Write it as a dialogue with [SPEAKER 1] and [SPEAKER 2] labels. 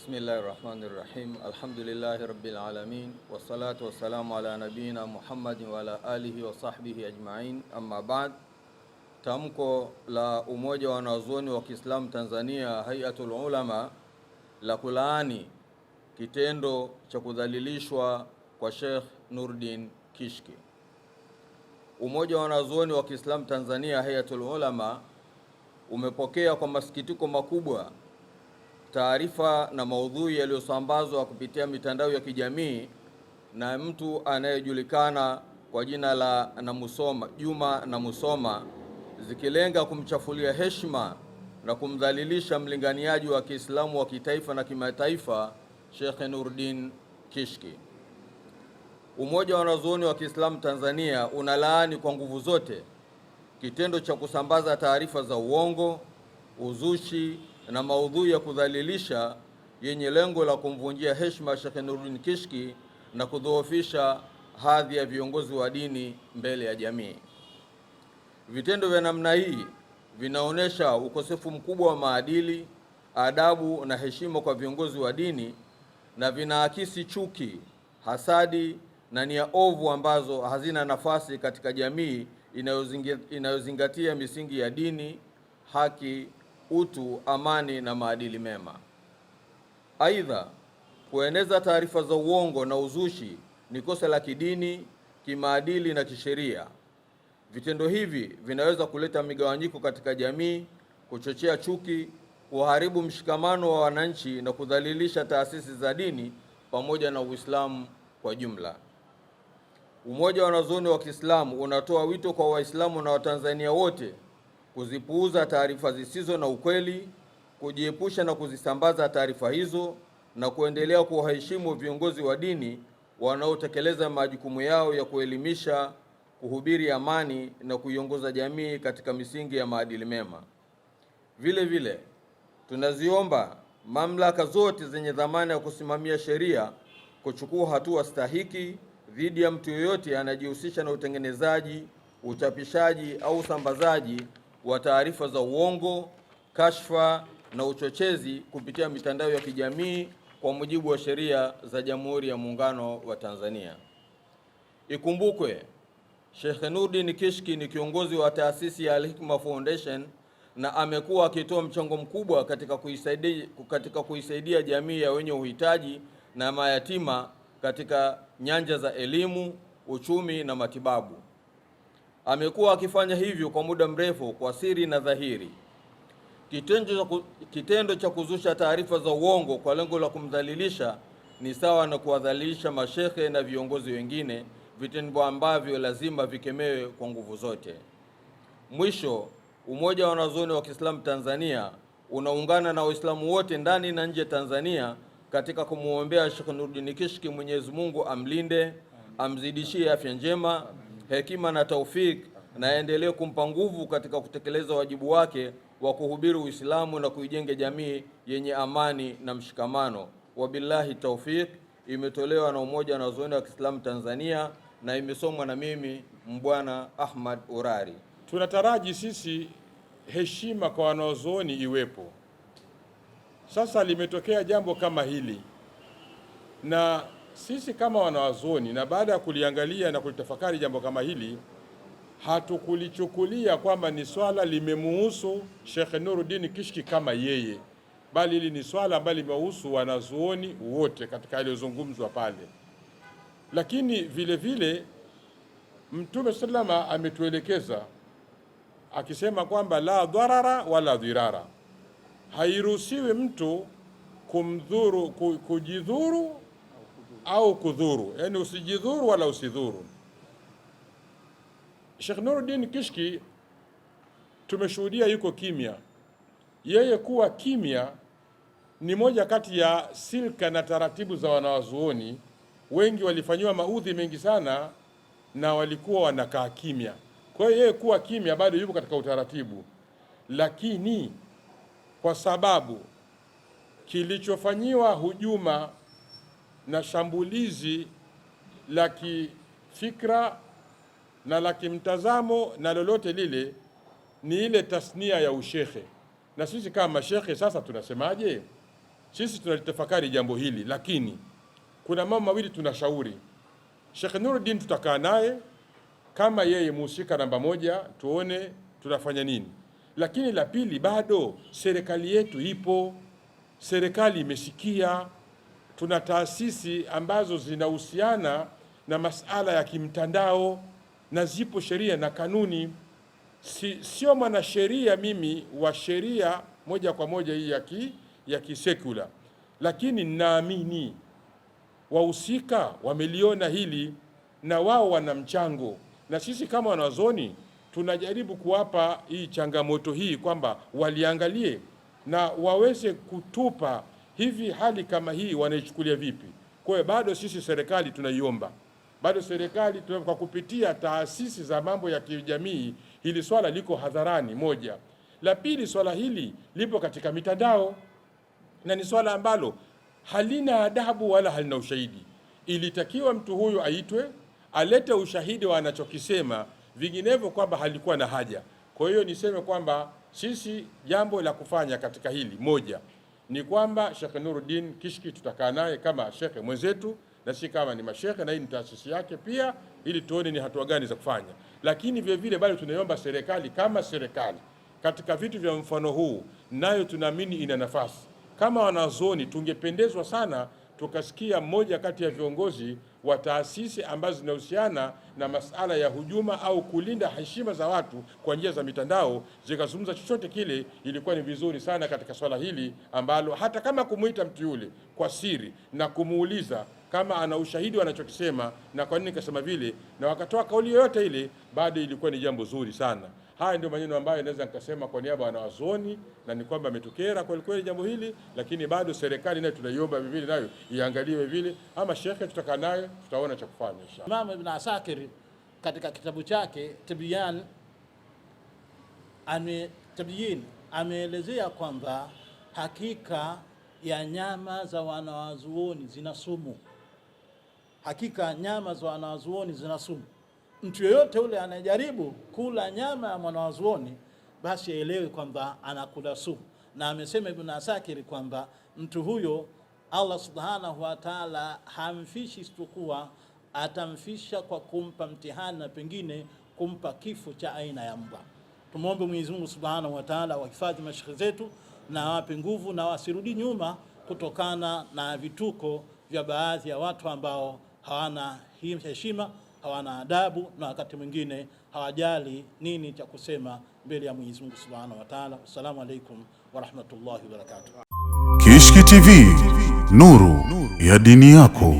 [SPEAKER 1] Bismillahirrahmanirrahim. Alhamdulillahi rabbil alamin wassalatu wassalamu ala nabiyina Muhammadin wa ala alihi wa sahbihi ajma'in. Amma ba'd. Tamko la Umoja wa Wanazuoni wa Kiislamu Tanzania Hayatul Ulama la kulaani kitendo cha kudhalilishwa kwa Sheikh Nuruddin Kishki. Umoja wa Wanazuoni wa Kiislamu Tanzania Hayatul Ulama umepokea kwa masikitiko makubwa taarifa na maudhui yaliyosambazwa kupitia mitandao ya kijamii na mtu anayejulikana kwa jina la Juma Namusoma, zikilenga kumchafulia heshima na kumdhalilisha mlinganiaji wa Kiislamu wa kitaifa na kimataifa Sheikh Nuruddin Kishki. Umoja wa Wanazuoni wa Kiislamu Tanzania unalaani kwa nguvu zote kitendo cha kusambaza taarifa za uongo, uzushi na maudhui ya kudhalilisha yenye lengo la kumvunjia heshima Sheikh Nuruddin Kishki na kudhoofisha hadhi ya viongozi wa dini mbele ya jamii. Vitendo vya namna hii vinaonesha ukosefu mkubwa wa maadili, adabu na heshima kwa viongozi wa dini na vinaakisi chuki, hasadi na nia ovu ambazo hazina nafasi katika jamii inayozingatia misingi ya dini, haki, utu, amani na maadili mema. Aidha, kueneza taarifa za uongo na uzushi ni kosa la kidini, kimaadili na kisheria. Vitendo hivi vinaweza kuleta migawanyiko katika jamii, kuchochea chuki, kuharibu mshikamano wa wananchi na kudhalilisha taasisi za dini pamoja na Uislamu kwa jumla. Umoja wa Wanazuoni wa Kiislamu unatoa wito kwa Waislamu na Watanzania wote kuzipuuza taarifa zisizo na ukweli, kujiepusha na kuzisambaza taarifa hizo na kuendelea kuwaheshimu viongozi wa dini wanaotekeleza majukumu yao ya kuelimisha, kuhubiri amani na kuiongoza jamii katika misingi ya maadili mema. Vile vile, tunaziomba mamlaka zote zenye dhamana ya kusimamia sheria kuchukua hatua stahiki dhidi ya mtu yoyote anajihusisha na utengenezaji, uchapishaji au usambazaji wa taarifa za uongo, kashfa na uchochezi kupitia mitandao ya kijamii kwa mujibu wa sheria za Jamhuri ya Muungano wa Tanzania. Ikumbukwe, Sheikh Nuruddin Kishki ni kiongozi wa taasisi ya Al-Hikma Foundation na amekuwa akitoa mchango mkubwa katika kuisaidia jamii ya wenye uhitaji na mayatima katika nyanja za elimu, uchumi na matibabu. Amekuwa akifanya hivyo kwa muda mrefu kwa siri na dhahiri. Kitendo cha kuzusha taarifa za uongo kwa lengo la kumdhalilisha ni sawa na kuwadhalilisha mashehe na viongozi wengine, vitendo ambavyo lazima vikemewe kwa nguvu zote. Mwisho, Umoja wa Wanazuoni wa Kiislamu Tanzania unaungana na Waislamu wote ndani na nje Tanzania katika kumuombea Sheikh Nuruddin Kishki, Mwenyezi Mungu amlinde, amzidishie afya njema, hekima na taufik, na aendelee kumpa nguvu katika kutekeleza wajibu wake wa kuhubiri Uislamu na kuijenge jamii yenye amani na mshikamano. Wabillahi taufik. Imetolewa na Umoja wa Wanazuoni wa Kiislamu Tanzania na imesomwa na mimi Mbwana Ahmad Urari.
[SPEAKER 2] Tunataraji sisi heshima kwa wanazuoni iwepo. Sasa limetokea jambo kama hili, na sisi kama wanazuoni, na baada ya kuliangalia na kulitafakari jambo kama hili, hatukulichukulia kwamba ni swala limemuhusu Sheikh Nuruddin Kishki kama yeye, bali hili ni swala ambalo limehusu wanazuoni wote katika yaliyozungumzwa pale. Lakini vile vile Mtume sallama ametuelekeza akisema kwamba la dharara wala dhirara, hairuhusiwi mtu kumdhuru, kujidhuru au kudhuru, yani usijidhuru wala usidhuru. Sheikh Nuruddin Kishki tumeshuhudia yuko kimya. Yeye kuwa kimya ni moja kati ya silka na taratibu za wanawazuoni. Wengi walifanyiwa maudhi mengi sana na walikuwa wanakaa kimya. Kwa hiyo yeye kuwa kimya bado yupo katika utaratibu, lakini kwa sababu kilichofanyiwa hujuma na shambulizi la kifikra na la kimtazamo na lolote lile ni ile tasnia ya ushehe, na sisi kama mashekhe sasa tunasemaje? sisi tunalitafakari jambo hili, lakini kuna mambo mawili tunashauri. Sheikh Nuruddin tutakaa naye kama yeye muhusika namba moja, tuone tunafanya nini. Lakini la pili, bado serikali yetu ipo, serikali imesikia, tuna taasisi ambazo zinahusiana na masala ya kimtandao na zipo sheria na kanuni. Sio mwanasheria mimi wa sheria moja kwa moja hii ya kisekula, lakini naamini wahusika wameliona hili na wao wana mchango, na sisi kama wanazuoni tunajaribu kuwapa hii changamoto hii kwamba waliangalie na waweze kutupa hivi hali kama hii wanaichukulia vipi. Kwa hiyo bado sisi serikali tunaiomba, bado serikali kwa kupitia taasisi za mambo ya kijamii, hili swala liko hadharani moja. La pili, swala hili lipo katika mitandao na ni swala ambalo halina adabu wala halina ushahidi. Ilitakiwa mtu huyu aitwe, alete ushahidi wa anachokisema, vinginevyo kwamba halikuwa na haja. Kwa hiyo niseme kwamba sisi jambo la kufanya katika hili moja ni kwamba Sheikh Nuruddin Kishki tutakaa naye kama shekhe mwenzetu, na si kama ni mashekhe, na hii ni taasisi yake pia, ili tuone ni hatua gani za kufanya. Lakini vile vile bado tunaiomba serikali kama serikali katika vitu vya mfano huu, nayo tunaamini ina nafasi. Kama wanazuoni tungependezwa sana tukasikia mmoja kati ya viongozi wa taasisi ambazo zinahusiana na masala ya hujuma au kulinda heshima za watu kwa njia za mitandao zikazungumza chochote kile. Ilikuwa ni vizuri sana katika swala hili ambalo hata kama kumuita mtu yule kwa siri na kumuuliza kama ana ushahidi wanachokisema na kwa nini kasema vile, na wakatoa kauli yoyote ile, bado ilikuwa ni jambo zuri sana. Haya ndio maneno ambayo naweza nikasema kwa niaba ya wanazuoni, na ni kwamba ametukera kweli kweli jambo hili, lakini bado serikali nayo tunaiomba vile nayo iangaliwe vile. Ama shekhe tutakaa naye tutaona cha kufanya inshallah.
[SPEAKER 3] Imam Ibn Asakir katika kitabu chake Tibyan ameelezea kwamba hakika ya nyama za wanazuoni zina sumu. Hakika nyama za wanazuoni zina sumu. Mtu yeyote ule anajaribu kula nyama ya mwanazuoni basi aelewe kwamba anakula sumu. Na amesema Ibn Asakir kwamba mtu huyo Allah Subhanahu wa Ta'ala hamfishi isipokuwa atamfisha kwa kumpa mtihani na pengine kumpa kifo cha aina ya mbwa. Tumuombe Mwenyezi Mungu Subhanahu wa Ta'ala wahifadhi mashekhe zetu na wape nguvu na wasirudi nyuma kutokana na vituko vya baadhi ya watu ambao hawana heshima, hawana adabu, na wakati mwingine hawajali nini cha kusema mbele ya Mwenyezi Mungu Subhanahu wa Ta'ala. Assalamu alaikum wa rahmatullahi wa barakatuh.
[SPEAKER 4] Kishki TV, nuru ya dini yako.